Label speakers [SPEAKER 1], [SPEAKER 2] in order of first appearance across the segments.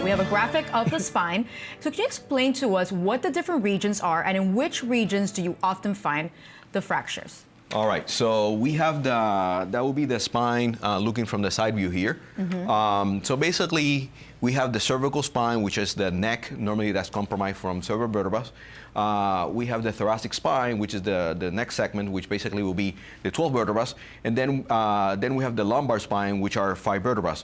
[SPEAKER 1] that. We have a graphic of the spine. So can you explain to us what the different regions are and in which regions do you often find the fractures?
[SPEAKER 2] All right, so we have that will be the spine looking from the side view here. So basically, we have the cervical spine, which is the neck. Normally, that's compromised from several vertebrae. We have the thoracic spine, which is the neck segment, which basically will be the 12 vertebrae. And then we have the lumbar spine, which are 5 vertebrae.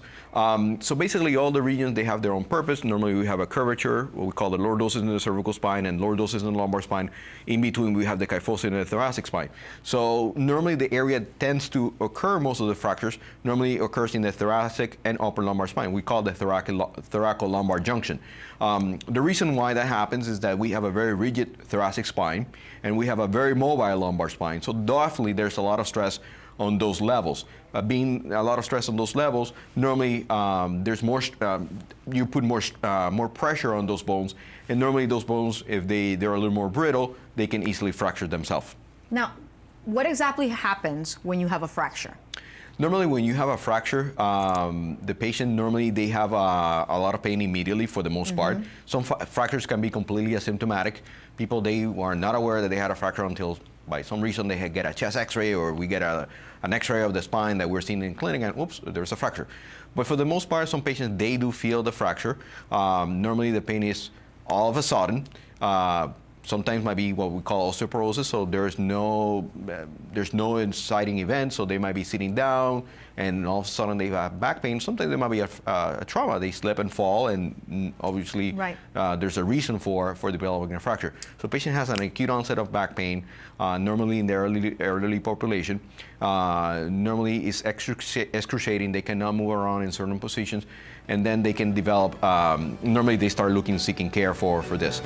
[SPEAKER 2] So basically, all the regions, they have their own purpose. Normally, we have a curvature, what we call the lordosis in the cervical spine and lordosis in the lumbar spine. In between, we have the kyphosis in the thoracic spine. So normally, the area tends to occur, most of the fractures, normally occurs in the thoracic and upper lumbar spine. We call the thoracolumbar junction. The reason why that happens is that we have a very rigid thoracic spine and we have a very mobile lumbar spine. So definitely there's a lot of stress on those levels. Being a lot of stress on those levels, normally there's more, you put more pressure on those bones, and normally those bones, if they're a little more brittle, they can easily fracture themselves.
[SPEAKER 1] Now, what exactly happens when you have a fracture?
[SPEAKER 2] Normally, when you have a fracture, the patient normally they have a lot of pain immediately for the most part. Some fractures can be completely asymptomatic. People, they are not aware that they had a fracture until by some reason they get a chest x-ray or we get an x-ray of the spine that we're seeing in clinic and oops, there's a fracture. But for the most part, some patients, they do feel the fracture. Normally the pain is all of a sudden. Sometimes might be what we call osteoporosis, so there's no inciting event, so they might be sitting down and all of a sudden they have back pain. Sometimes there might be a trauma, they slip and fall, and obviously there's a reason for developing a fracture. So patient has an acute onset of back pain, normally in the elderly population. Normally it's excruciating, they cannot move around in certain positions, and then they can develop, normally they start seeking care for this.